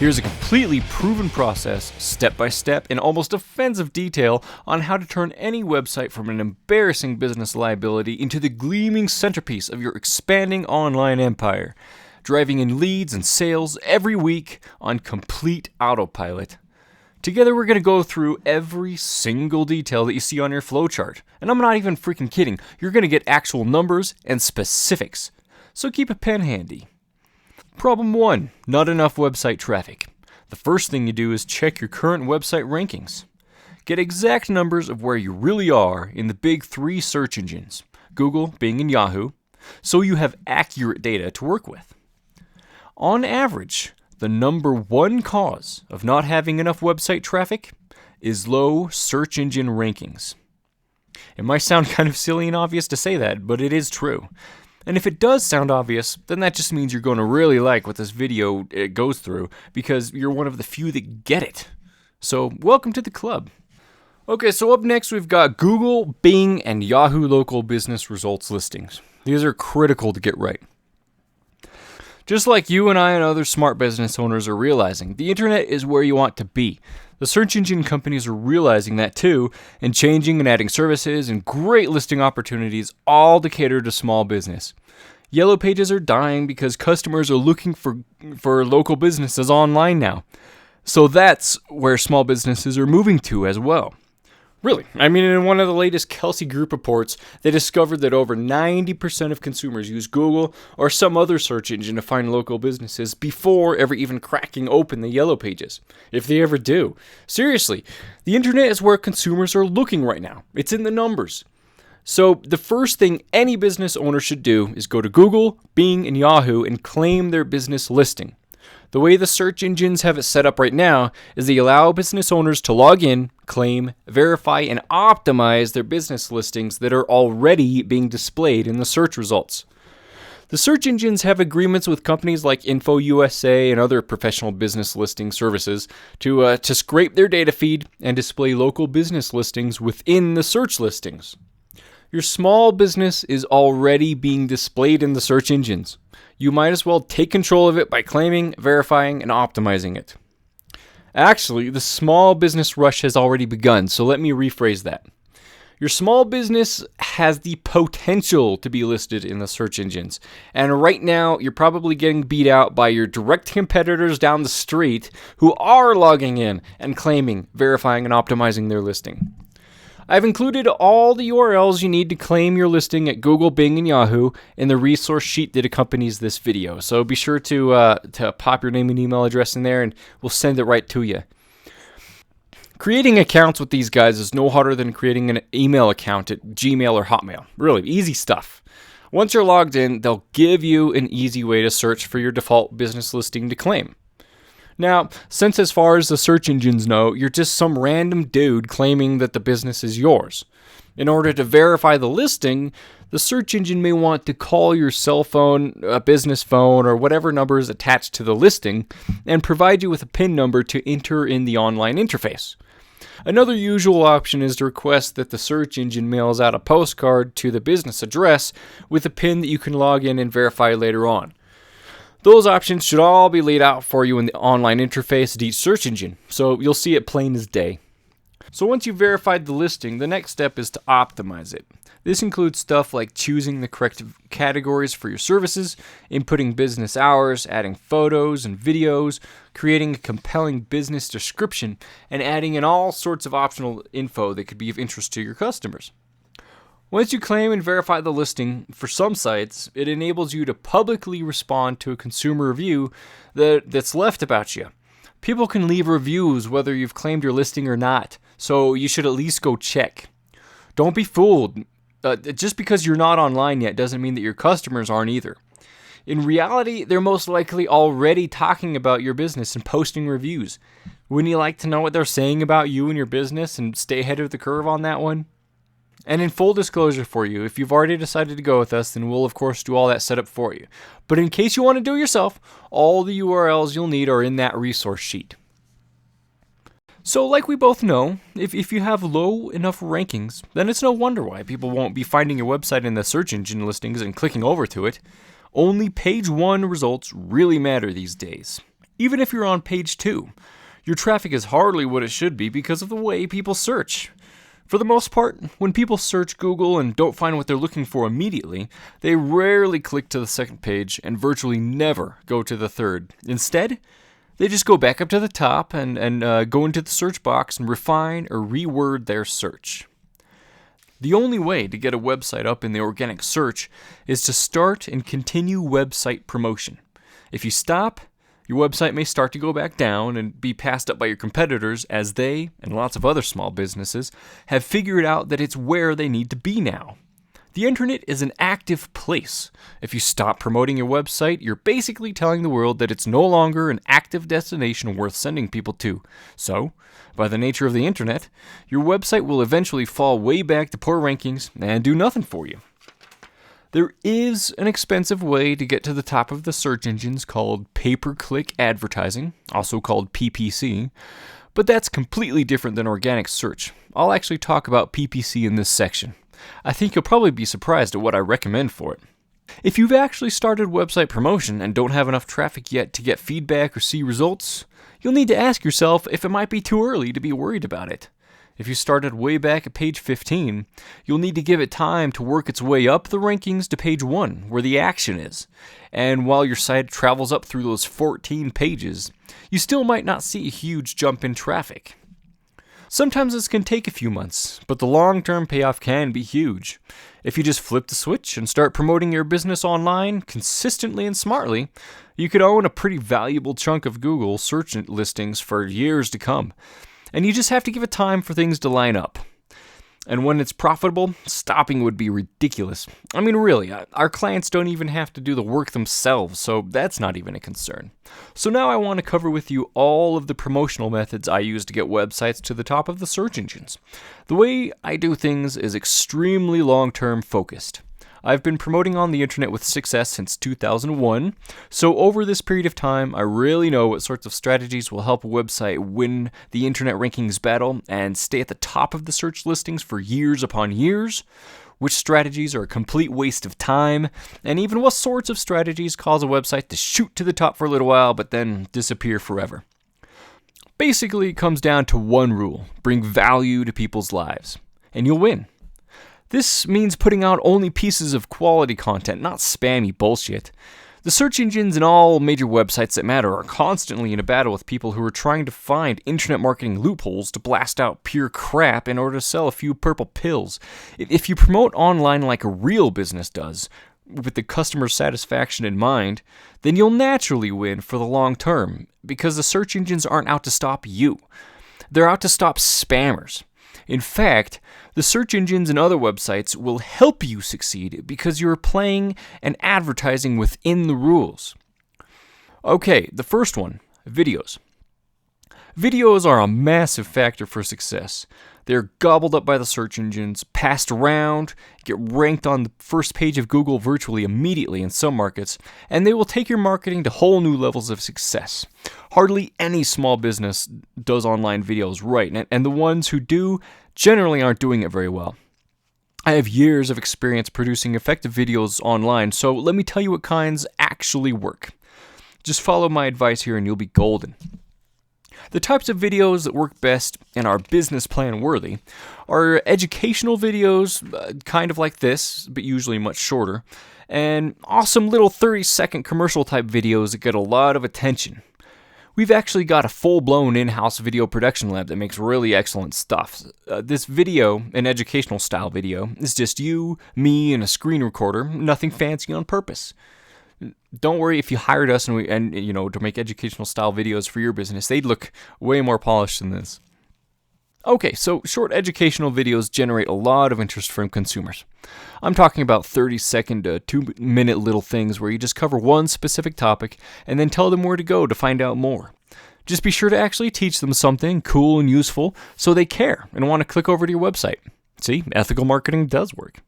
Here's a completely proven process, step by step, in almost offensive detail on how to turn any website from an embarrassing business liability into the gleaming centerpiece of your expanding online empire, driving in leads and sales every week on complete autopilot. Together we're going to go through every single detail that you see on your flowchart. And I'm not even freaking kidding. You're going to get actual numbers and specifics. So keep a pen handy. Problem 1. Not enough website traffic. The first thing you do is check your current website rankings. Get exact numbers of where you really are in the big 3 search engines, Google, Bing, and Yahoo, so you have accurate data to work with. On average, the number 1 cause of not having enough website traffic is low search engine rankings. It might sound kind of silly and obvious to say that, but it is true. And if it does sound obvious, then that just means you're going to really like what this video goes through, because you're one of the few that get it. So, welcome to the club. Okay, so up next we've got Google, Bing, and Yahoo local business results listings. These are critical to get right. Just like you and I and other smart business owners are realizing, the internet is where you want to be. The search engine companies are realizing that too, and changing and adding services and great listing opportunities, all to cater to small business. Yellow pages are dying because customers are looking for local businesses online now. So that's where small businesses are moving to as well. Really, I mean, in one of the latest Kelsey Group reports, they discovered that over 90% of consumers use Google or some other search engine to find local businesses before ever even cracking open the yellow pages, if they ever do. Seriously, the internet is where consumers are looking right now. It's in the numbers. So the first thing any business owner should do is go to Google, Bing, and Yahoo and claim their business listing. The way the search engines have it set up right now is they allow business owners to log in, claim, verify, and optimize their business listings that are already being displayed in the search results. The search engines have agreements with companies like InfoUSA and other professional business listing services to scrape their data feed and display local business listings within the search listings. Your small business is already being displayed in the search engines. You might as well take control of it by claiming, verifying, and optimizing it. Actually, the small business rush has already begun, so let me rephrase that. Your small business has the potential to be listed in the search engines, and right now you're probably getting beat out by your direct competitors down the street who are logging in and claiming, verifying, and optimizing their listing. I've included all the URLs you need to claim your listing at Google, Bing, and Yahoo in the resource sheet that accompanies this video. So be sure to pop your name and email address in there and we'll send it right to you. Creating accounts with these guys is no harder than creating an email account at Gmail or Hotmail. Really, easy stuff. Once you're logged in, they'll give you an easy way to search for your default business listing to claim. Now, since as far as the search engines know, you're just some random dude claiming that the business is yours. In order to verify the listing, the search engine may want to call your cell phone, a business phone, or whatever number is attached to the listing, and provide you with a PIN number to enter in the online interface. Another usual option is to request that the search engine mails out a postcard to the business address with a PIN that you can log in and verify later on. Those options should all be laid out for you in the online interface at each search engine, so you'll see it plain as day. So once you've verified the listing, the next step is to optimize it. This includes stuff like choosing the correct categories for your services, inputting business hours, adding photos and videos, creating a compelling business description, and adding in all sorts of optional info that could be of interest to your customers. Once you claim and verify the listing, for some sites, it enables you to publicly respond to a consumer review that's left about you. People can leave reviews whether you've claimed your listing or not, so you should at least go check. Don't be fooled. Just because you're not online yet doesn't mean that your customers aren't either. In reality, they're most likely already talking about your business and posting reviews. Wouldn't you like to know what they're saying about you and your business and stay ahead of the curve on that one? And in full disclosure for you, if you've already decided to go with us, then we'll of course do all that setup for you. But in case you want to do it yourself, all the URLs you'll need are in that resource sheet. So like we both know, if you have low enough rankings, then it's no wonder why people won't be finding your website in the search engine listings and clicking over to it. Only page 1 results really matter these days. even if you're on page 2. Your traffic is hardly what it should be because of the way people search. For the most part, when people search Google and don't find what they're looking for immediately, they rarely click to the second page and virtually never go to the third. Instead, they just go back up to the top and go into the search box and refine or reword their search. The only way to get a website up in the organic search is to start and continue website promotion. If you stop, your website may start to go back down and be passed up by your competitors as they, and lots of other small businesses, have figured out that it's where they need to be now. The internet is an active place. If you stop promoting your website, you're basically telling the world that it's no longer an active destination worth sending people to. So, by the nature of the internet, your website will eventually fall way back to poor rankings and do nothing for you. There is an expensive way to get to the top of the search engines called pay-per-click advertising, also called PPC, but that's completely different than organic search. I'll actually talk about PPC in this section. I think you'll probably be surprised at what I recommend for it. If you've actually started website promotion and don't have enough traffic yet to get feedback or see results, you'll need to ask yourself if it might be too early to be worried about it. If you started way back at page 15, you'll need to give it time to work its way up the rankings to page 1, where the action is. And while your site travels up through those 14 pages, you still might not see a huge jump in traffic. Sometimes this can take a few months, but the long-term payoff can be huge. If you just flip the switch and start promoting your business online consistently and smartly, you could own a pretty valuable chunk of Google search listings for years to come. And you just have to give it time for things to line up. And when it's profitable, stopping would be ridiculous. I mean, really, our clients don't even have to do the work themselves, so that's not even a concern. So now I want to cover with you all of the promotional methods I use to get websites to the top of the search engines. The way I do things is extremely long-term focused. I've been promoting on the internet with success since 2001, so over this period of time, I really know what sorts of strategies will help a website win the internet rankings battle and stay at the top of the search listings for years upon years, which strategies are a complete waste of time, and even what sorts of strategies cause a website to shoot to the top for a little while but then disappear forever. Basically, it comes down to one rule: bring value to people's lives, and you'll win. This means putting out only pieces of quality content, not spammy bullshit. The search engines and all major websites that matter are constantly in a battle with people who are trying to find internet marketing loopholes to blast out pure crap in order to sell a few purple pills. If you promote online like a real business does, with the customer satisfaction in mind, then you'll naturally win for the long term, because the search engines aren't out to stop you. They're out to stop spammers. In fact, the search engines and other websites will help you succeed because you're playing and advertising within the rules. Okay, the first one, videos. Videos are a massive factor for success. They're gobbled up by the search engines, passed around, get ranked on the first page of Google virtually immediately in some markets, and they will take your marketing to whole new levels of success. Hardly any small business does online videos right, and the ones who do generally aren't doing it very well. I have years of experience producing effective videos online, so let me tell you what kinds actually work. Just follow my advice here and you'll be golden. The types of videos that work best and are business plan worthy are educational videos, kind of like this, but usually much shorter, and awesome little 30-second commercial type videos that get a lot of attention. We've actually got a full-blown in-house video production lab that makes really excellent stuff. This video, an educational style video, is just you, me, and a screen recorder, nothing fancy on purpose. Don't worry if you hired us to make educational style videos for your business. They'd look way more polished than this. Okay, so short educational videos generate a lot of interest from consumers. I'm talking about 30-second to 2-minute little things where you just cover one specific topic and then tell them where to go to find out more. Just be sure to actually teach them something cool and useful so they care and want to click over to your website. See, ethical marketing does work.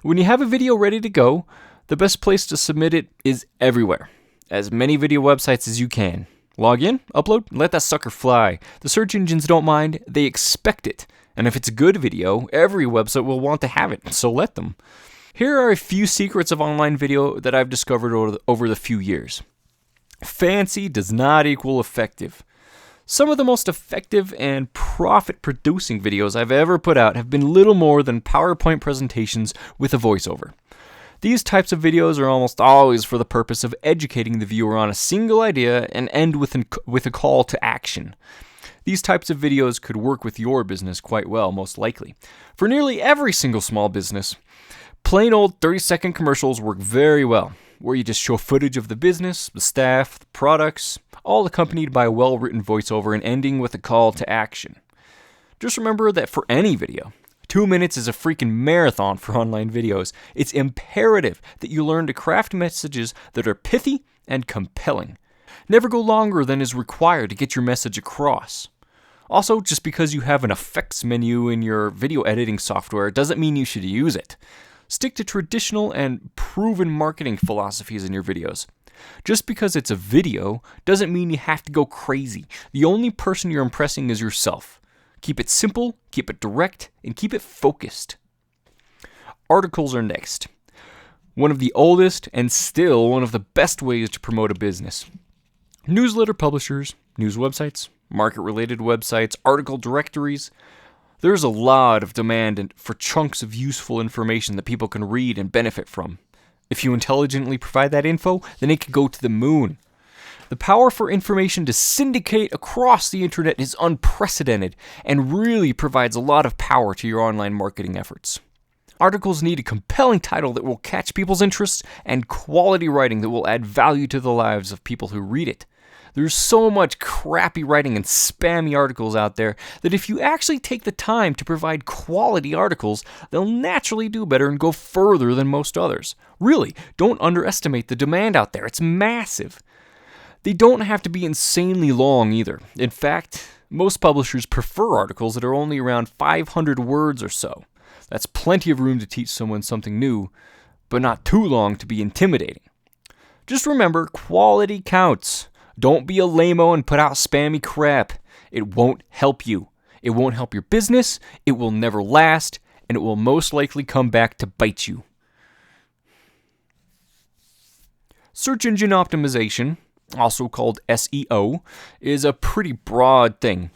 When you have a video ready to go, the best place to submit it is everywhere. As many video websites as you can. Log in, upload, let that sucker fly. The search engines don't mind, they expect it. And if it's a good video, every website will want to have it, so let them. Here are a few secrets of online video that I've discovered over the few years. Fancy does not equal effective. Some of the most effective and profit-producing videos I've ever put out have been little more than PowerPoint presentations with a voiceover. These types of videos are almost always for the purpose of educating the viewer on a single idea and end with a call to action. These types of videos could work with your business quite well, most likely. For nearly every single small business, plain old 30-second commercials work very well, where you just show footage of the business, the staff, the products, all accompanied by a well-written voiceover and ending with a call to action. Just remember that for any video, 2 minutes is a freaking marathon for online videos. It's imperative that you learn to craft messages that are pithy and compelling. Never go longer than is required to get your message across. Also, just because you have an effects menu in your video editing software doesn't mean you should use it. Stick to traditional and proven marketing philosophies in your videos. Just because it's a video doesn't mean you have to go crazy. The only person you're impressing is yourself. Keep it simple, keep it direct, and keep it focused. Articles are next. One of the oldest and still one of the best ways to promote a business. Newsletter publishers, news websites, market-related websites, article directories. There's a lot of demand for chunks of useful information that people can read and benefit from. If you intelligently provide that info, then it could go to the moon. The power for information to syndicate across the internet is unprecedented and really provides a lot of power to your online marketing efforts. Articles need a compelling title that will catch people's interest and quality writing that will add value to the lives of people who read it. There's so much crappy writing and spammy articles out there that if you actually take the time to provide quality articles, they'll naturally do better and go further than most others. Really, don't underestimate the demand out there. It's massive. They don't have to be insanely long either. In fact, most publishers prefer articles that are only around 500 words or so. That's plenty of room to teach someone something new, but not too long to be intimidating. Just remember, quality counts. Don't be a lame-o and put out spammy crap. It won't help you. It won't help your business, it will never last, and it will most likely come back to bite you. Search engine optimization, also called SEO, is a pretty broad thing.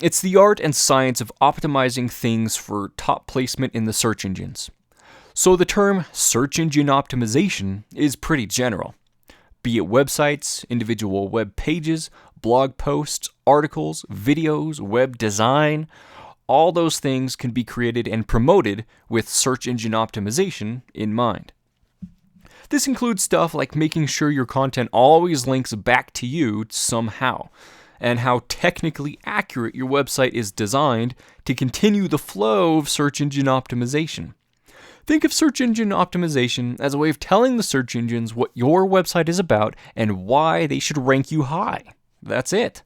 It's the art and science of optimizing things for top placement in the search engines. So the term search engine optimization is pretty general. Be it websites, individual web pages, blog posts, articles, videos, web design, all those things can be created and promoted with search engine optimization in mind. This includes stuff like making sure your content always links back to you somehow, and how technically accurate your website is designed to continue the flow of search engine optimization. Think of search engine optimization as a way of telling the search engines what your website is about and why they should rank you high. That's it.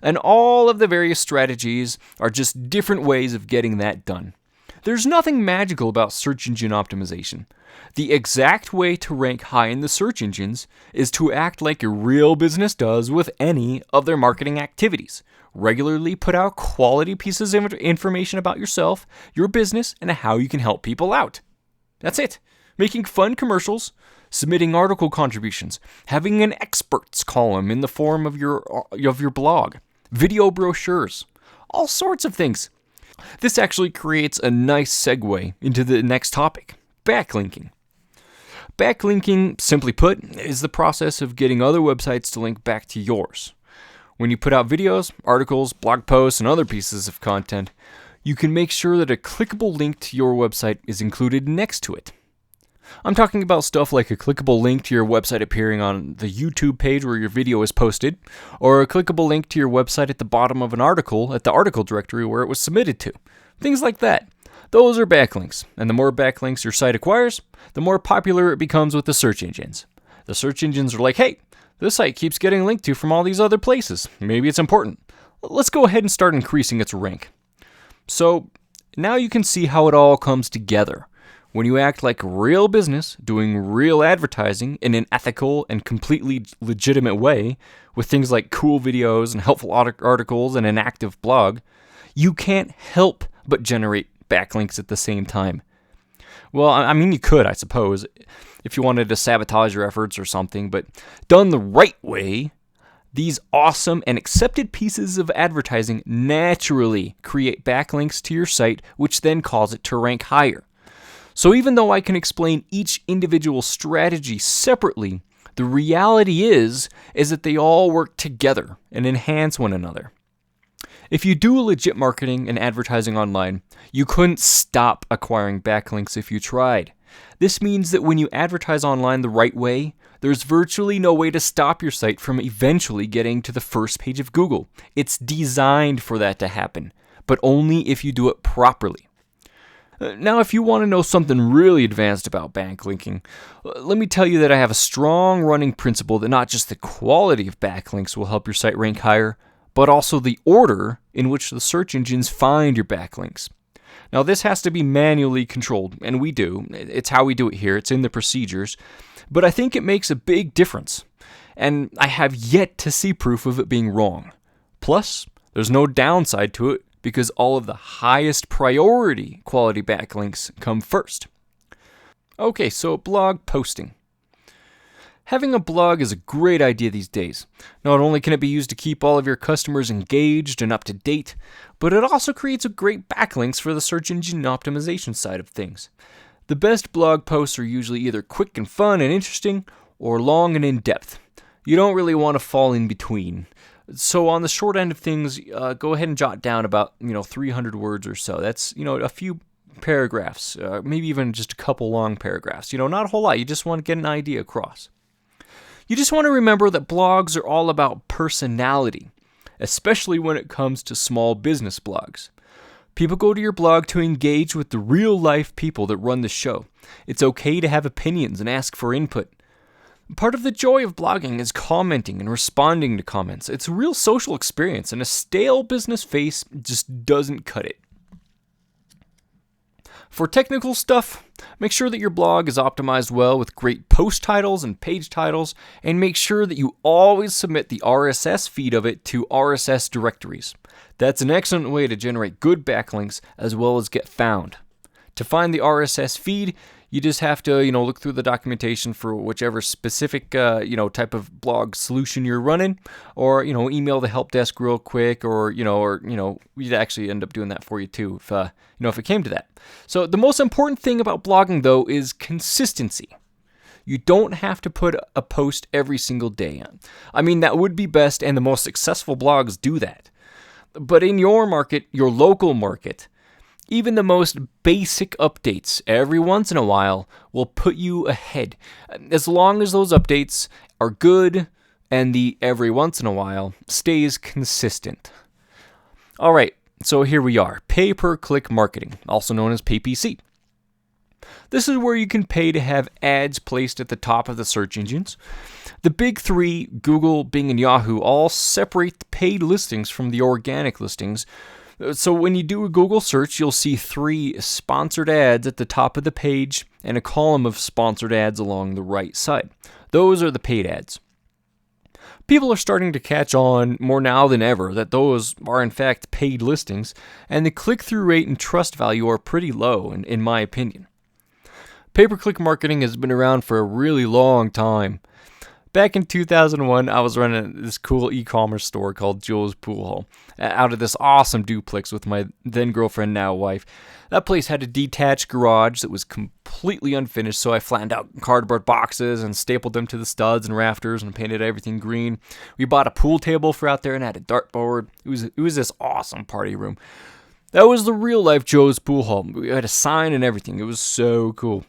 And all of the various strategies are just different ways of getting that done. There's nothing magical about search engine optimization. The exact way to rank high in the search engines is to act like a real business does with any of their marketing activities. Regularly put out quality pieces of information about yourself, your business, and how you can help people out. That's it. Making fun commercials, submitting article contributions, having an experts column in the form of your blog, video brochures, all sorts of things. This actually creates a nice segue into the next topic, backlinking. Backlinking, simply put, is the process of getting other websites to link back to yours. When you put out videos, articles, blog posts, and other pieces of content, you can make sure that a clickable link to your website is included next to it. I'm talking about stuff like a clickable link to your website appearing on the YouTube page where your video is posted, or a clickable link to your website at the bottom of an article at the article directory where it was submitted to. Things like that. Those are backlinks, and the more backlinks your site acquires, the more popular it becomes with the search engines. The search engines are like, hey, this site keeps getting linked to from all these other places. Maybe it's important. Let's go ahead and start increasing its rank. So now you can see how it all comes together. When you act like a real business, doing real advertising in an ethical and completely legitimate way, with things like cool videos and helpful articles and an active blog, you can't help but generate backlinks at the same time. Well, I mean, you could, I suppose, if you wanted to sabotage your efforts or something, but done the right way, these awesome and accepted pieces of advertising naturally create backlinks to your site, which then cause it to rank higher. So even though I can explain each individual strategy separately, the reality is that they all work together and enhance one another. If you do legit marketing and advertising online, you couldn't stop acquiring backlinks if you tried. This means that when you advertise online the right way, there's virtually no way to stop your site from eventually getting to the first page of Google. It's designed for that to happen, but only if you do it properly. Now, if you want to know something really advanced about backlinking, let me tell you that I have a strong running principle that not just the quality of backlinks will help your site rank higher, but also the order in which the search engines find your backlinks. Now, this has to be manually controlled, and we do. It's how we do it here. It's in the procedures. But I think it makes a big difference, and I have yet to see proof of it being wrong. Plus, there's no downside to it because all of the highest priority quality backlinks come first. Okay, so blog posting. Having a blog is a great idea these days. Not only can it be used to keep all of your customers engaged and up to date, but it also creates a great backlinks for the search engine optimization side of things. The best blog posts are usually either quick and fun and interesting, or long and in-depth. You don't really want to fall in between. So on the short end of things, go ahead and jot down about 300 words or so. That's a few paragraphs, maybe even just a couple long paragraphs. Not a whole lot. You just want to get an idea across. You just want to remember that blogs are all about personality, especially when it comes to small business blogs. People go to your blog to engage with the real-life people that run the show. It's okay to have opinions and ask for input. Part of the joy of blogging is commenting and responding to comments. It's a real social experience, and a stale business face just doesn't cut it. For technical stuff, make sure that your blog is optimized well with great post titles and page titles, and make sure that you always submit the RSS feed of it to RSS directories. That's an excellent way to generate good backlinks as well as get found. To find the RSS feed, you just have to, look through the documentation for whichever specific, type of blog solution you're running, or, email the help desk real quick, or we'd actually end up doing that for you too, if it came to that. So the most important thing about blogging, though, is consistency. You don't have to put a post every single day on. I mean, that would be best, and the most successful blogs do that. But in your market, your local market, even the most basic updates every once in a while will put you ahead, as long as those updates are good and the every once in a while stays consistent. All right, so here we are, pay-per-click marketing, also known as PPC. This is where you can pay to have ads placed at the top of the search engines. The big three, Google, Bing, and Yahoo, all separate the paid listings from the organic listings. So when you do a Google search, you'll see 3 sponsored ads at the top of the page and a column of sponsored ads along the right side. Those are the paid ads. People are starting to catch on more now than ever that those are in fact paid listings, and the click-through rate and trust value are pretty low, in my opinion. Pay-per-click marketing has been around for a really long time. Back in 2001, I was running this cool e-commerce store called Joe's Pool Hall out of this awesome duplex with my then girlfriend, now wife. That place had a detached garage that was completely unfinished, so I flattened out cardboard boxes and stapled them to the studs and rafters and painted everything green. We bought a pool table for out there and had a dartboard. It was this awesome party room. That was the real life Joe's Pool Hall. We had a sign and everything. It was so cool.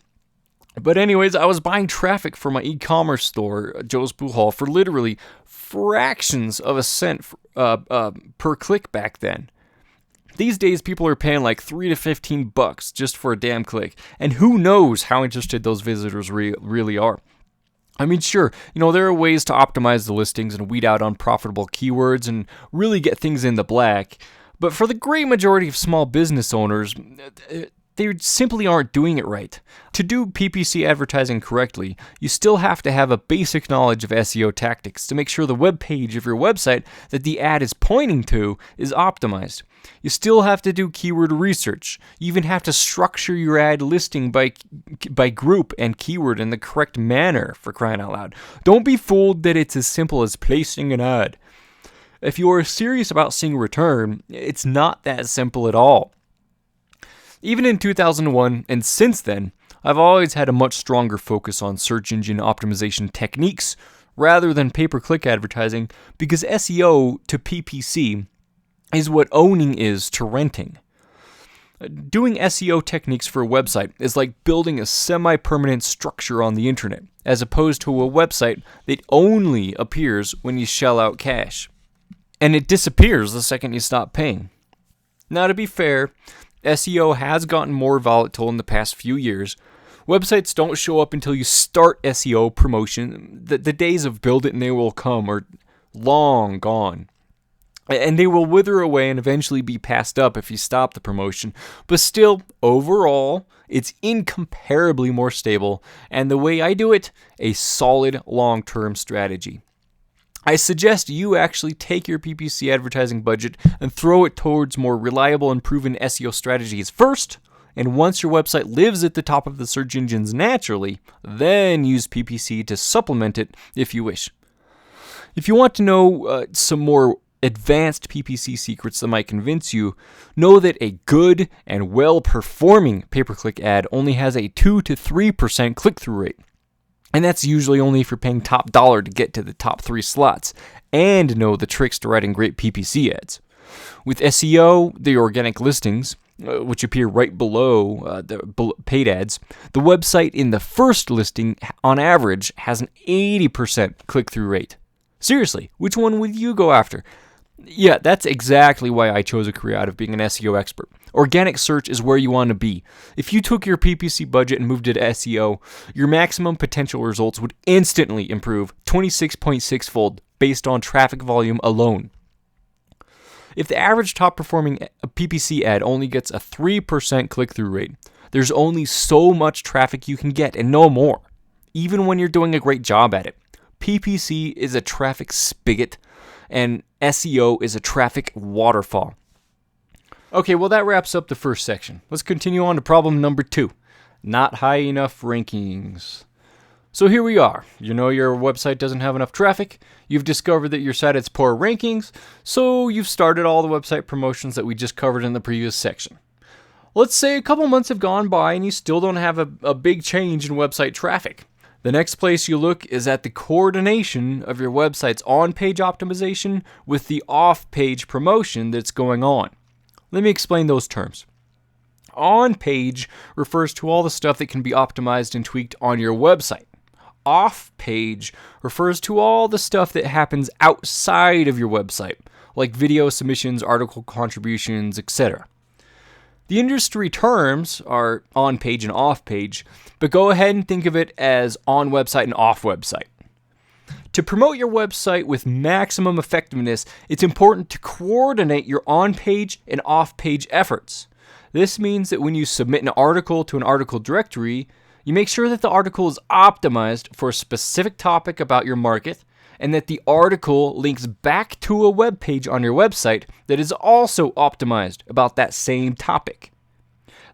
But anyways, I was buying traffic for my e-commerce store, Joe's Pool Hall, for literally fractions of a cent per click back then. These days, people are paying like $3 to $15 just for a damn click, and who knows how interested those visitors really are. I mean, sure, there are ways to optimize the listings and weed out unprofitable keywords and really get things in the black, but for the great majority of small business owners, they simply aren't doing it right. To do PPC advertising correctly, you still have to have a basic knowledge of SEO tactics to make sure the web page of your website that the ad is pointing to is optimized. You still have to do keyword research. You even have to structure your ad listing by group and keyword in the correct manner, for crying out loud. Don't be fooled that it's as simple as placing an ad. If you are serious about seeing a return, it's not that simple at all. Even in 2001 and since then, I've always had a much stronger focus on search engine optimization techniques rather than pay-per-click advertising, because SEO to PPC is what owning is to renting. Doing SEO techniques for a website is like building a semi-permanent structure on the internet, as opposed to a website that only appears when you shell out cash. And it disappears the second you stop paying. Now, to be fair, SEO has gotten more volatile in the past few years. Websites don't show up until you start SEO promotion. The days of build it and they will come are long gone. And they will wither away and eventually be passed up if you stop the promotion. But still, overall, it's incomparably more stable, and the way I do it, a solid long-term strategy. I suggest you actually take your PPC advertising budget and throw it towards more reliable and proven SEO strategies first, and once your website lives at the top of the search engines naturally, then use PPC to supplement it if you wish. If you want to know some more advanced PPC secrets that might convince you, know that a good and well-performing pay-per-click ad only has a 2 to 3% click-through rate. And that's usually only if you're paying top dollar to get to the top 3 slots and know the tricks to writing great PPC ads. With SEO, the organic listings, which appear right below the paid ads, the website in the first listing on average has an 80% click-through rate. Seriously, which one would you go after? Yeah, that's exactly why I chose a career out of being an SEO expert. Organic search is where you want to be. If you took your PPC budget and moved it to SEO, your maximum potential results would instantly improve 26.6-fold based on traffic volume alone. If the average top-performing PPC ad only gets a 3% click-through rate, there's only so much traffic you can get and no more, even when you're doing a great job at it. PPC is a traffic spigot, and SEO is a traffic waterfall. Okay, well that wraps up the first section. Let's continue on to problem number 2. Not high enough rankings. So here we are. You know your website doesn't have enough traffic. You've discovered that your site has poor rankings, so you've started all the website promotions that we just covered in the previous section. Let's say a couple months have gone by and you still don't have a big change in website traffic. The next place you look is at the coordination of your website's on-page optimization with the off-page promotion that's going on. Let me explain those terms. On-page refers to all the stuff that can be optimized and tweaked on your website. Off-page refers to all the stuff that happens outside of your website, like video submissions, article contributions, etc. The industry terms are on-page and off-page, but go ahead and think of it as on-website and off-website. To promote your website with maximum effectiveness, it's important to coordinate your on-page and off-page efforts. This means that when you submit an article to an article directory, you make sure that the article is optimized for a specific topic about your market, and that the article links back to a web page on your website that is also optimized about that same topic.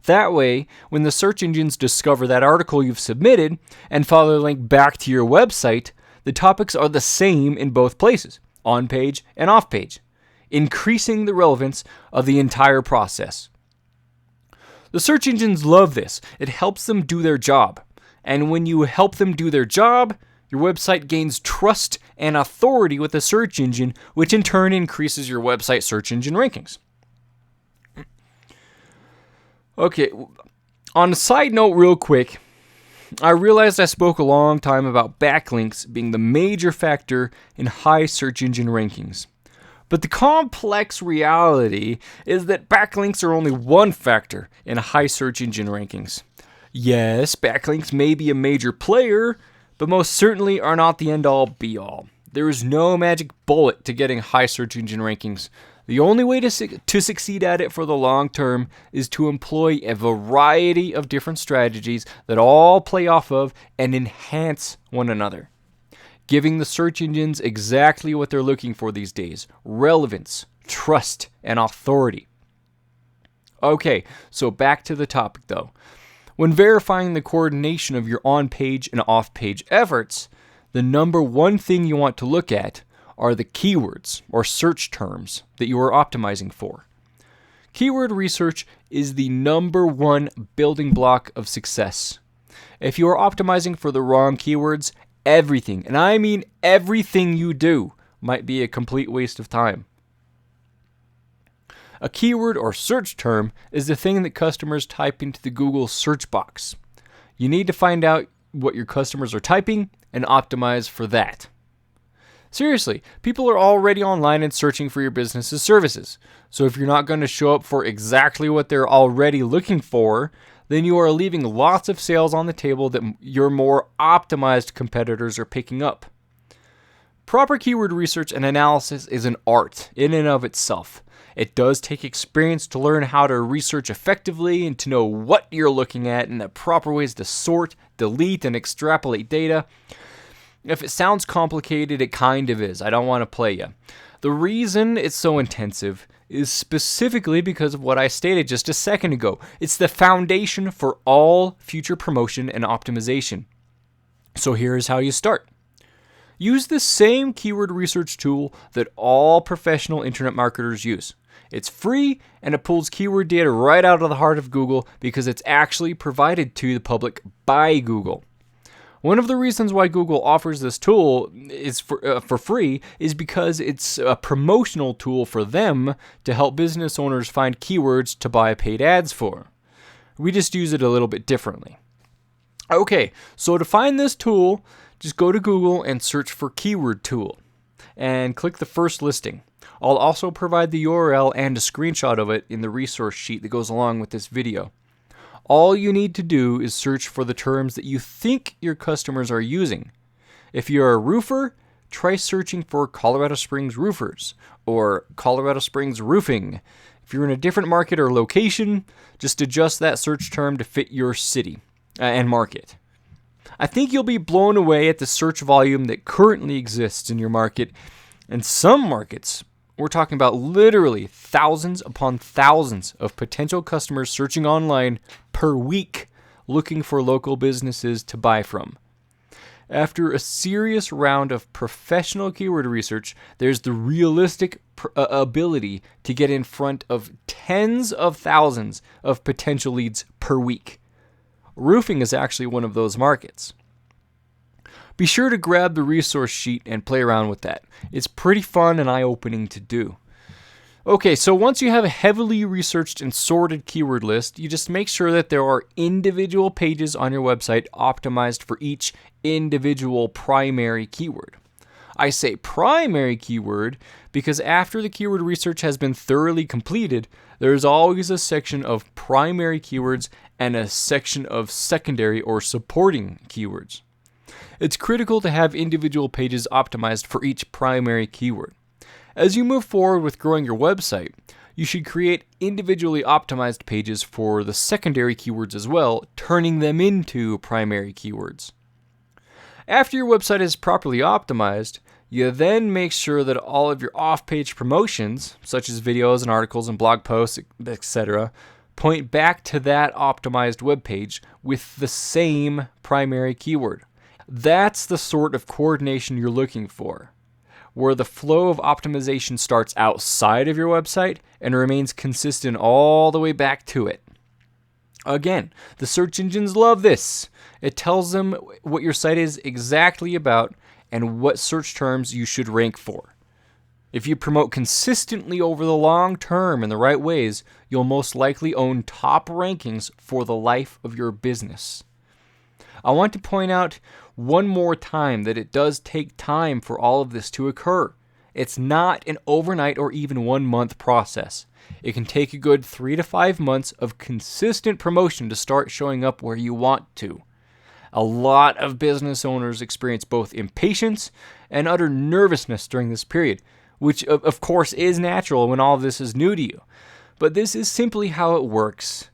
That way, when the search engines discover that article you've submitted and follow the link back to your website, the topics are the same in both places, on page and off page, increasing the relevance of the entire process. The search engines love this. It helps them do their job. And when you help them do their job, your website gains trust and authority with the search engine, which in turn increases your website search engine rankings. Okay, on a side note real quick, I realized I spoke a long time about backlinks being the major factor in high search engine rankings. But the complex reality is that backlinks are only one factor in high search engine rankings. Yes, backlinks may be a major player, but most certainly are not the end-all be-all. There is no magic bullet to getting high search engine rankings. The only way to succeed at it for the long term is to employ a variety of different strategies that all play off of and enhance one another, giving the search engines exactly what they're looking for these days: relevance, trust, and authority. Okay, so back to the topic though. When verifying the coordination of your on-page and off-page efforts, the number one thing you want to look at are the keywords or search terms that you are optimizing for. Keyword research is the number one building block of success. If you are optimizing for the wrong keywords, everything, and I mean everything you do, might be a complete waste of time. A keyword or search term is the thing that customers type into the Google search box. You need to find out what your customers are typing and optimize for that. Seriously, people are already online and searching for your business's services. So if you're not going to show up for exactly what they're already looking for, then you are leaving lots of sales on the table that your more optimized competitors are picking up. Proper keyword research and analysis is an art in and of itself. It does take experience to learn how to research effectively and to know what you're looking at and the proper ways to sort, delete, and extrapolate data. If it sounds complicated, it kind of is. I don't want to play you. The reason it's so intensive is specifically because of what I stated just a second ago. It's the foundation for all future promotion and optimization. So here's how you start. Use the same keyword research tool that all professional internet marketers use. It's free and it pulls keyword data right out of the heart of Google because it's actually provided to the public by Google. One of the reasons why Google offers this tool is for free is because it's a promotional tool for them to help business owners find keywords to buy paid ads for. We just use it a little bit differently. Okay, so to find this tool, just go to Google and search for keyword tool and click the first listing. I'll also provide the URL and a screenshot of it in the resource sheet that goes along with this video. All you need to do is search for the terms that you think your customers are using. If you're a roofer, try searching for Colorado Springs roofers or Colorado Springs roofing. If you're in a different market or location, just adjust that search term to fit your city and market. I think you'll be blown away at the search volume that currently exists in your market. In some markets, we're talking about literally thousands upon thousands of potential customers searching online per week looking for local businesses to buy from. After a serious round of professional keyword research, there's the realistic ability to get in front of tens of thousands of potential leads per week. Roofing is actually one of those markets. Be sure to grab the resource sheet and play around with that. It's pretty fun and eye-opening to do. Okay, so once you have a heavily researched and sorted keyword list, you just make sure that there are individual pages on your website optimized for each individual primary keyword. I say primary keyword because after the keyword research has been thoroughly completed, there's always a section of primary keywords and a section of secondary or supporting keywords. It's critical to have individual pages optimized for each primary keyword. As you move forward with growing your website, you should create individually optimized pages for the secondary keywords as well, turning them into primary keywords. After your website is properly optimized, you then make sure that all of your off-page promotions, such as videos and articles and blog posts, etc., point back to that optimized web page with the same primary keyword. That's the sort of coordination you're looking for, where the flow of optimization starts outside of your website and remains consistent all the way back to it. Again, the search engines love this. It tells them what your site is exactly about and what search terms you should rank for. If you promote consistently over the long term in the right ways, you'll most likely own top rankings for the life of your business. I want to point out one more time that it does take time for all of this to occur. It's not an overnight or even 1 month process. It can take a good 3 to 5 months of consistent promotion to start showing up where you want to. A lot of business owners experience both impatience and utter nervousness during this period, which of course is natural when all of this is new to you. But this is simply how it works.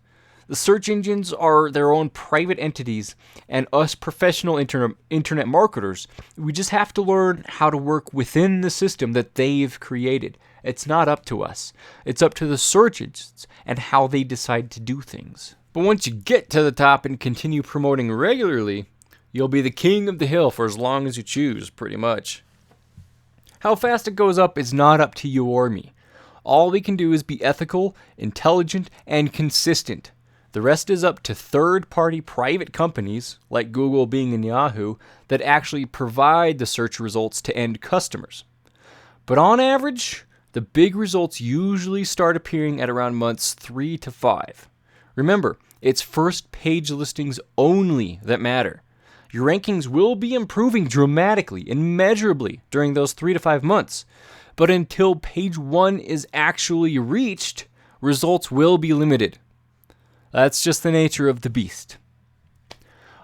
The search engines are their own private entities, and us professional internet marketers, we just have to learn how to work within the system that they've created. It's not up to us. It's up to the search engines and how they decide to do things. But once you get to the top and continue promoting regularly, you'll be the king of the hill for as long as you choose, pretty much. How fast it goes up is not up to you or me. All we can do is be ethical, intelligent, and consistent. The rest is up to third-party private companies, like Google, Bing, and Yahoo, that actually provide the search results to end customers. But on average, the big results usually start appearing at around months 3 to 5. Remember, it's first page listings only that matter. Your rankings will be improving dramatically and measurably during those 3 to 5 months. But until page 1 is actually reached, results will be limited. That's just the nature of the beast.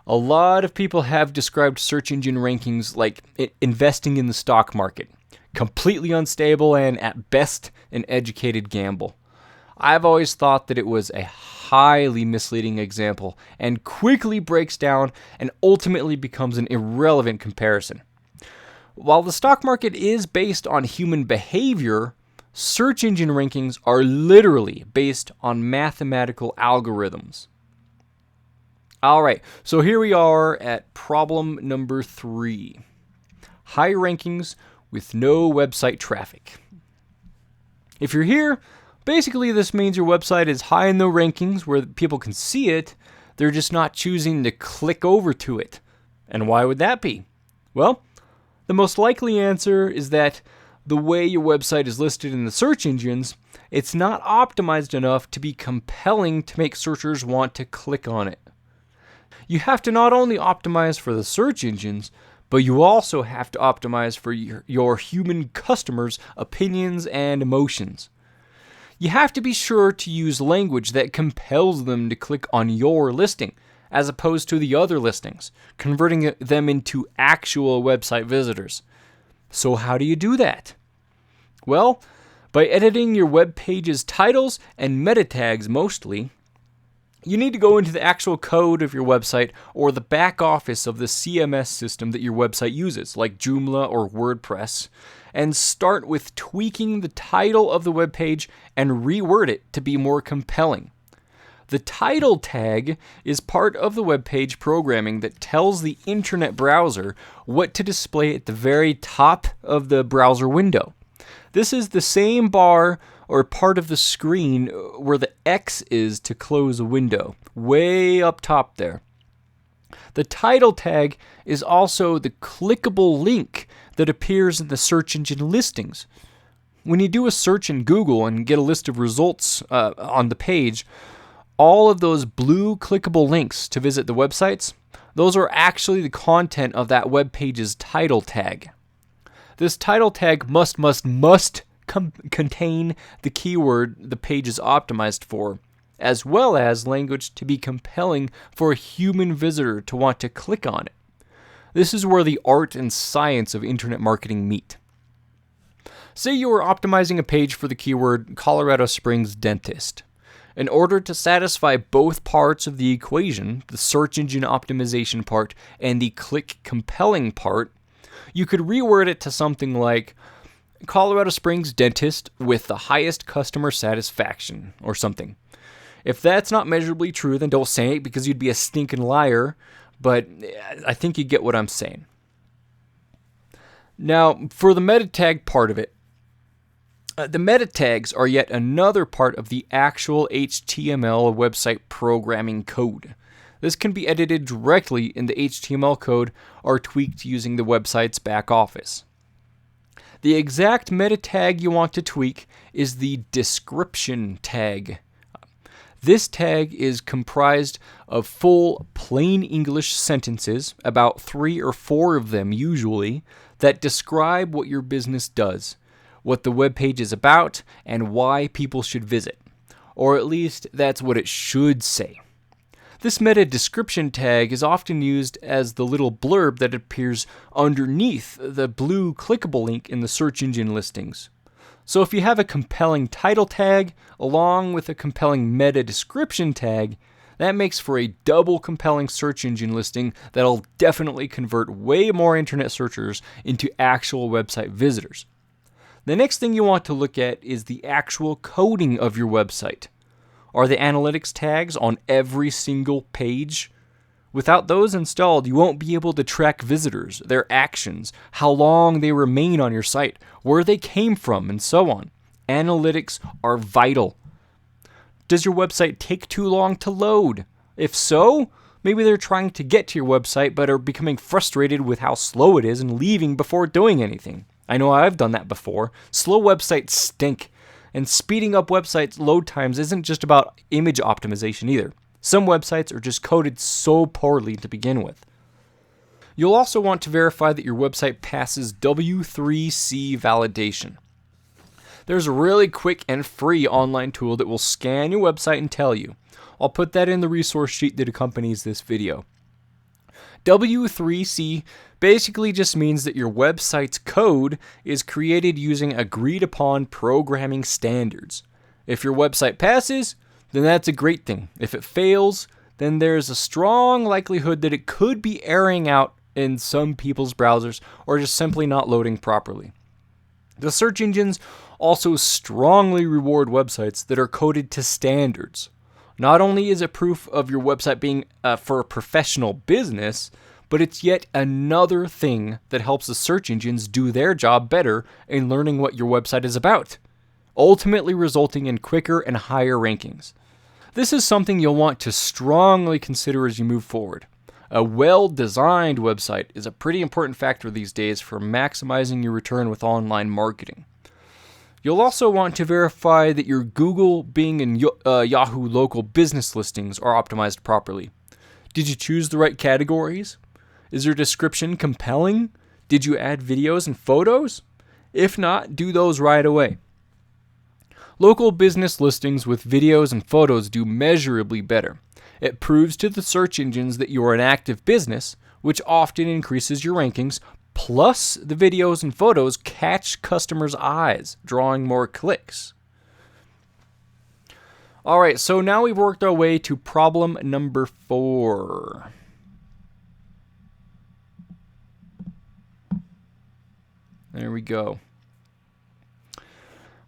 A lot of people have described search engine rankings like investing in the stock market. Completely unstable and, at best, an educated gamble. I've always thought that it was a highly misleading example and quickly breaks down and ultimately becomes an irrelevant comparison. While the stock market is based on human behavior, search engine rankings are literally based on mathematical algorithms. Alright, so here we are at problem number 3. High rankings with no website traffic. If you're here, basically this means your website is high in the rankings where people can see it, they're just not choosing to click over to it. And why would that be? Well, the most likely answer is that the way your website is listed in the search engines, it's not optimized enough to be compelling to make searchers want to click on it. You have to not only optimize for the search engines, but you also have to optimize for your human customers' opinions and emotions. You have to be sure to use language that compels them to click on your listing, as opposed to the other listings, converting them into actual website visitors. So how do you do that? Well, by editing your web page's titles and meta tags mostly. You need to go into the actual code of your website or the back office of the CMS system that your website uses, like Joomla or WordPress, and start with tweaking the title of the web page and reword it to be more compelling. The title tag is part of the web page programming that tells the internet browser what to display at the very top of the browser window. This is the same bar or part of the screen where the X is to close a window, way up top there. The title tag is also the clickable link that appears in the search engine listings. When you do a search in Google and get a list of results on the page, all of those blue clickable links to visit the websites, those are actually the content of that web page's title tag. This title tag must contain the keyword the page is optimized for, as well as language to be compelling for a human visitor to want to click on it. This is where the art and science of internet marketing meet. Say you are optimizing a page for the keyword Colorado Springs dentist. In order to satisfy both parts of the equation, the search engine optimization part and the click compelling part, you could reword it to something like Colorado Springs dentist with the highest customer satisfaction or something. If that's not measurably true, then don't say it because you'd be a stinking liar, but I think you get what I'm saying. Now, for the meta tag part of it, the meta tags are yet another part of the actual HTML website programming code. This can be edited directly in the HTML code or tweaked using the website's back office. The exact meta tag you want to tweak is the description tag. This tag is comprised of full plain English sentences, about 3 or 4 of them usually, that describe what your business does, what the web page is about, and why people should visit. Or at least that's what it should say. This meta description tag is often used as the little blurb that appears underneath the blue clickable link in the search engine listings. So if you have a compelling title tag along with a compelling meta description tag, that makes for a double compelling search engine listing that'll definitely convert way more internet searchers into actual website visitors. The next thing you want to look at is the actual coding of your website. Are the analytics tags on every single page? Without those installed, you won't be able to track visitors, their actions, how long they remain on your site, where they came from, and so on. Analytics are vital. Does your website take too long to load? If so, maybe they're trying to get to your website but are becoming frustrated with how slow it is and leaving before doing anything. I know I've done that before. Slow websites stink, and speeding up websites' load times isn't just about image optimization either. Some websites are just coded so poorly to begin with. You'll also want to verify that your website passes W3C validation. There's a really quick and free online tool that will scan your website and tell you. I'll put that in the resource sheet that accompanies this video. W3C basically just means that your website's code is created using agreed upon programming standards. If your website passes, then that's a great thing. If it fails, then there's a strong likelihood that it could be erroring out in some people's browsers or just simply not loading properly. The search engines also strongly reward websites that are coded to standards. Not only is it proof of your website being for a professional business, but it's yet another thing that helps the search engines do their job better in learning what your website is about, ultimately resulting in quicker and higher rankings. This is something you'll want to strongly consider as you move forward. A well-designed website is a pretty important factor these days for maximizing your return with online marketing. You'll also want to verify that your Google, Bing, and Yahoo local business listings are optimized properly. Did you choose the right categories? Is your description compelling? Did you add videos and photos? If not, do those right away. Local business listings with videos and photos do measurably better. It proves to the search engines that you are an active business, which often increases your rankings. Plus, the videos and photos catch customers' eyes, drawing more clicks. Alright, so now we've worked our way to problem number 4. There we go.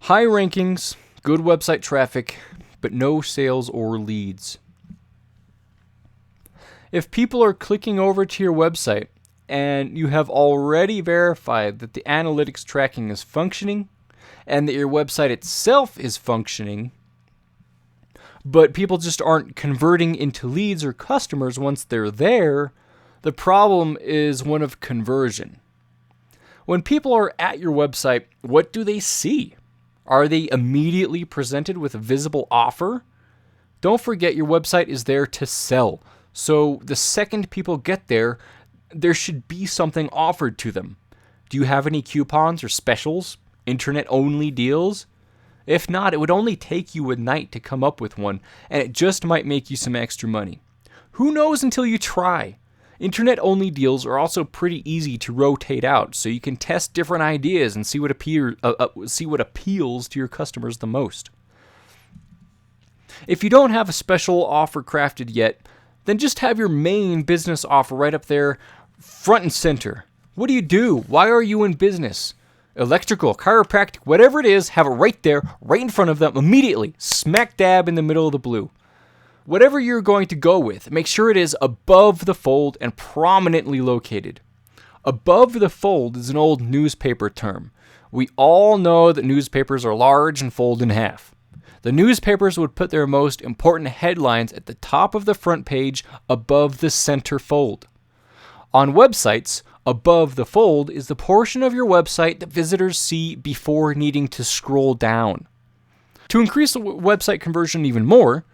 High rankings, good website traffic, but no sales or leads. If people are clicking over to your website, and you have already verified that the analytics tracking is functioning and that your website itself is functioning, but people just aren't converting into leads or customers once they're there, the problem is one of conversion. When people are at your website, what do they see? Are they immediately presented with a visible offer? Don't forget your website is there to sell. So the second people get there, there should be something offered to them. Do you have any coupons or specials? Internet-only deals? If not, it would only take you a night to come up with one, and it just might make you some extra money. Who knows until you try? Internet-only deals are also pretty easy to rotate out, so you can test different ideas and see what appeals to your customers the most. If you don't have a special offer crafted yet, then just have your main business offer right up there, front and center. What do? Why are you in business? Electrical, chiropractic, whatever it is, have it right there, right in front of them, immediately, smack dab in the middle of the blue. Whatever you're going to go with, make sure it is above the fold and prominently located. Above the fold is an old newspaper term. We all know that newspapers are large and fold in half. The newspapers would put their most important headlines at the top of the front page above the center fold. On websites, above the fold is the portion of your website that visitors see before needing to scroll down. To increase the website conversion even more,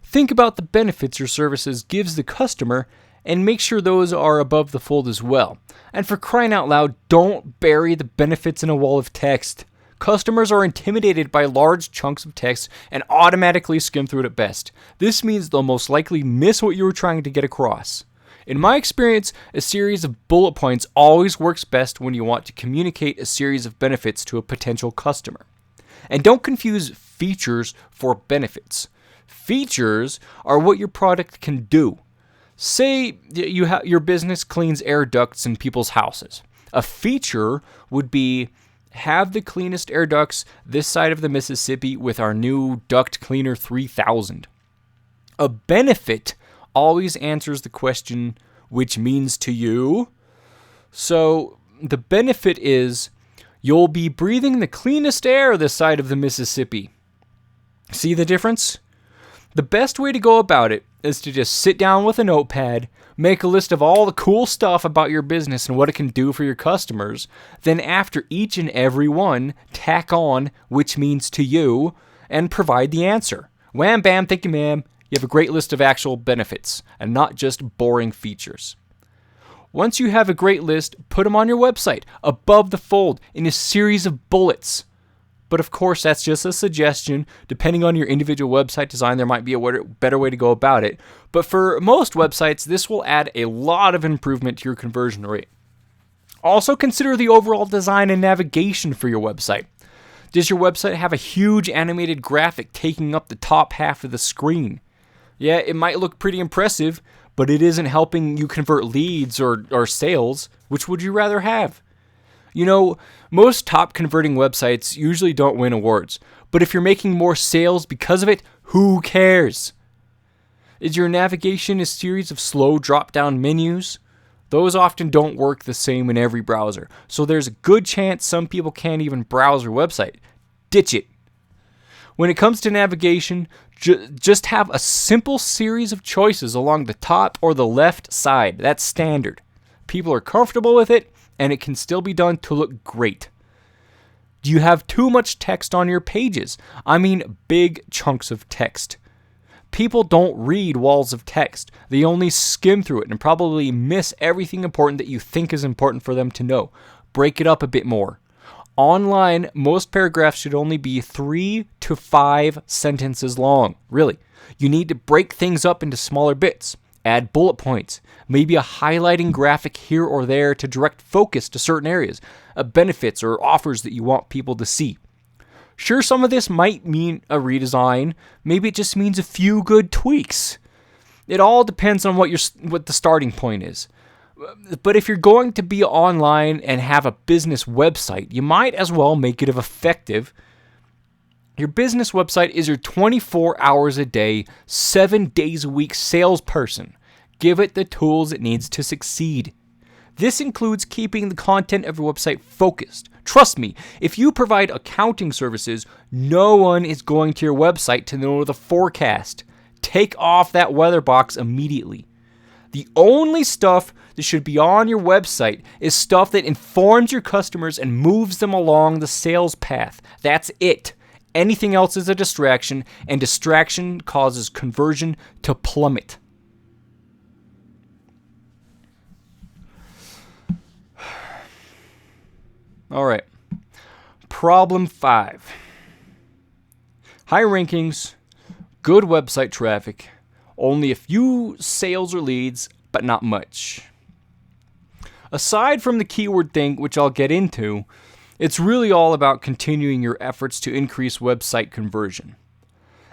think about the benefits your services gives the customer and make sure those are above the fold as well. And for crying out loud, don't bury the benefits in a wall of text. Customers are intimidated by large chunks of text and automatically skim through it at best. This means they'll most likely miss what you were trying to get across. In my experience, a series of bullet points always works best when you want to communicate a series of benefits to a potential customer. And don't confuse features for benefits. Features are what your product can do. Say your business cleans air ducts in people's houses. A feature would be have the cleanest air ducts this side of the Mississippi with our new Duct Cleaner 3000. A benefit always answers the question, which means to you. So the benefit is you'll be breathing the cleanest air this side of the Mississippi. See the difference? The best way to go about it is to just sit down with a notepad, make a list of all the cool stuff about your business and what it can do for your customers. Then after each and every one, tack on which means to you and provide the answer. Wham bam, thank you ma'am. You have a great list of actual benefits and not just boring features. Once you have a great list, put them on your website, above the fold, in a series of bullets. But of course, that's just a suggestion. Depending on your individual website design, there might be a better way to go about it. But for most websites, this will add a lot of improvement to your conversion rate. Also consider the overall design and navigation for your website. Does your website have a huge animated graphic taking up the top half of the screen? Yeah, it might look pretty impressive, but it isn't helping you convert leads or sales. Which would you rather have? You know, most top converting websites usually don't win awards, but if you're making more sales because of it, who cares? Is your navigation a series of slow drop-down menus? Those often don't work the same in every browser, so there's a good chance some people can't even browse your website. Ditch it. When it comes to navigation, just have a simple series of choices along the top or the left side. That's standard. People are comfortable with it, and it can still be done to look great. Do you have too much text on your pages? I mean big chunks of text. People don't read walls of text. They only skim through it and probably miss everything important that you think is important for them to know. Break it up a bit more. Online, most paragraphs should only be 3 to 5 sentences long. Really. You need to break things up into smaller bits. Add bullet points, maybe a highlighting graphic here or there to direct focus to certain areas, benefits or offers that you want people to see. Sure, some of this might mean a redesign. Maybe it just means a few good tweaks. It all depends on what the starting point is. But if you're going to be online and have a business website, you might as well make it effective. Your business website is your 24 hours a day, 7 days a week salesperson. Give it the tools it needs to succeed. This includes keeping the content of your website focused. Trust me, if you provide accounting services, no one is going to your website to know the forecast. Take off that weather box immediately. The only stuff that should be on your website is stuff that informs your customers and moves them along the sales path. That's it. Anything else is a distraction, and distraction causes conversion to plummet. All right. Problem 5. High rankings, good website traffic, only a few sales or leads, but not much. Aside from the keyword thing, which I'll get into, it's really all about continuing your efforts to increase website conversion.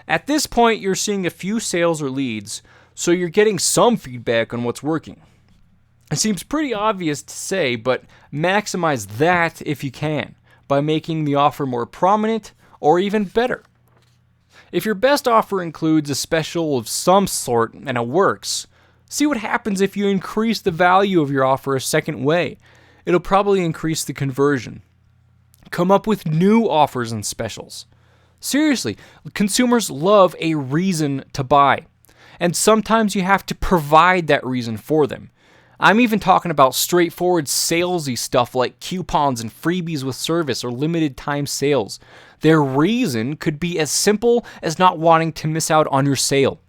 At this point, you're seeing a few sales or leads, so you're getting some feedback on what's working. It seems pretty obvious to say, but maximize that if you can, by making the offer more prominent or even better. If your best offer includes a special of some sort and it works, see what happens if you increase the value of your offer a second way. It'll probably increase the conversion. Come up with new offers and specials. Seriously, consumers love a reason to buy. And sometimes you have to provide that reason for them. I'm even talking about straightforward salesy stuff like coupons and freebies with service or limited time sales. Their reason could be as simple as not wanting to miss out on your sale.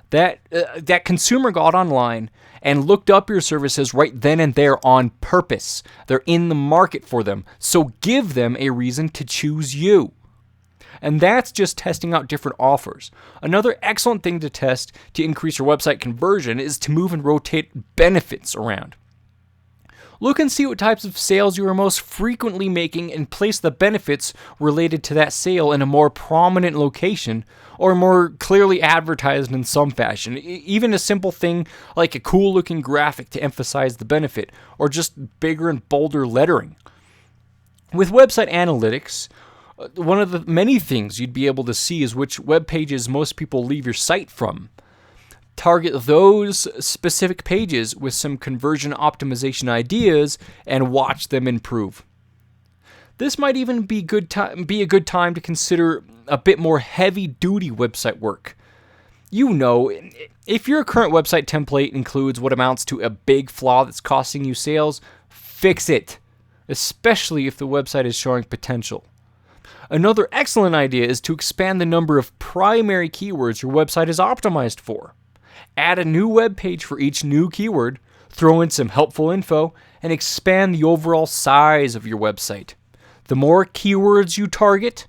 That consumer got online and looked up your services right then and there on purpose. They're in the market for them, so give them a reason to choose you. And that's just testing out different offers. Another excellent thing to test to increase your website conversion is to move and rotate benefits around. Look and see what types of sales you are most frequently making and place the benefits related to that sale in a more prominent location or more clearly advertised in some fashion. Even a simple thing like a cool looking graphic to emphasize the benefit or just bigger and bolder lettering. With website analytics, one of the many things you'd be able to see is which web pages most people leave your site from. Target those specific pages with some conversion optimization ideas and watch them improve. This might even be a good time to consider a bit more heavy-duty website work. You know, if your current website template includes what amounts to a big flaw that's costing you sales, fix it, especially if the website is showing potential. Another excellent idea is to expand the number of primary keywords your website is optimized for. Add a new web page for each new keyword, throw in some helpful info, and expand the overall size of your website. The more keywords you target,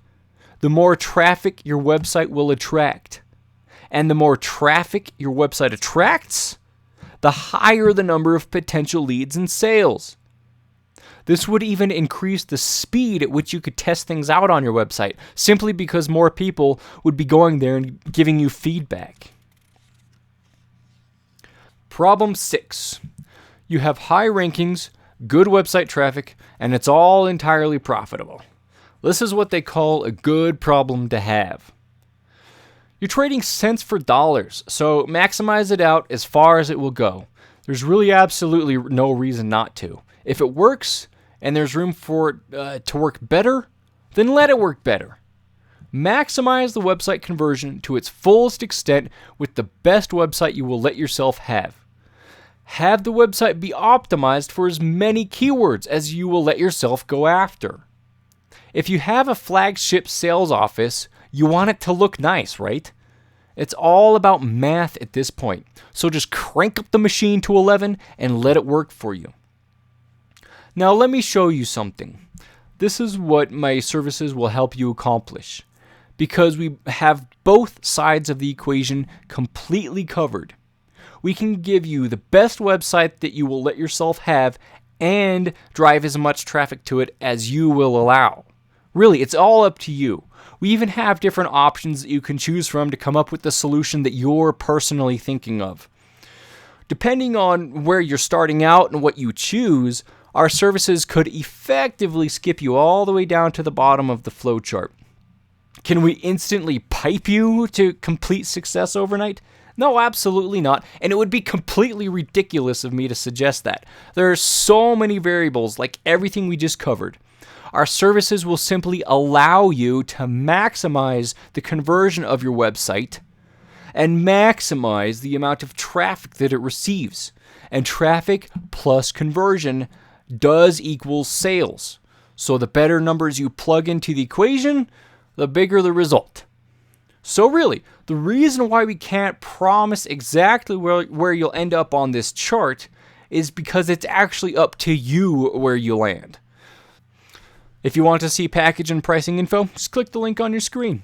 the more traffic your website will attract. And the more traffic your website attracts, the higher the number of potential leads and sales. This would even increase the speed at which you could test things out on your website, simply because more people would be going there and giving you feedback. Problem 6. You have high rankings, good website traffic, and it's all entirely profitable. This is what they call a good problem to have. You're trading cents for dollars, so maximize it out as far as it will go. There's really absolutely no reason not to. If it works, and there's room for it to work better, then let it work better. Maximize the website conversion to its fullest extent with the best website you will let yourself have. Have the website be optimized for as many keywords as you will let yourself go after. If you have a flagship sales office, you want it to look nice, right? It's all about math at this point, so just crank up the machine to 11 and let it work for you. Now let me show you something. This is what my services will help you accomplish, because we have both sides of the equation completely covered. We can give you the best website that you will let yourself have and drive as much traffic to it as you will allow. Really, it's all up to you. We even have different options that you can choose from to come up with the solution that you're personally thinking of. Depending on where you're starting out and what you choose, our services could effectively skip you all the way down to the bottom of the flowchart. Can we instantly pipe you to complete success overnight? No, absolutely not, and it would be completely ridiculous of me to suggest that. There are so many variables, like everything we just covered. Our services will simply allow you to maximize the conversion of your website and maximize the amount of traffic that it receives. And traffic plus conversion does equal sales. So the better numbers you plug into the equation, the bigger the result. So really, the reason why we can't promise exactly where you'll end up on this chart is because it's actually up to you where you land. If you want to see package and pricing info, just click the link on your screen.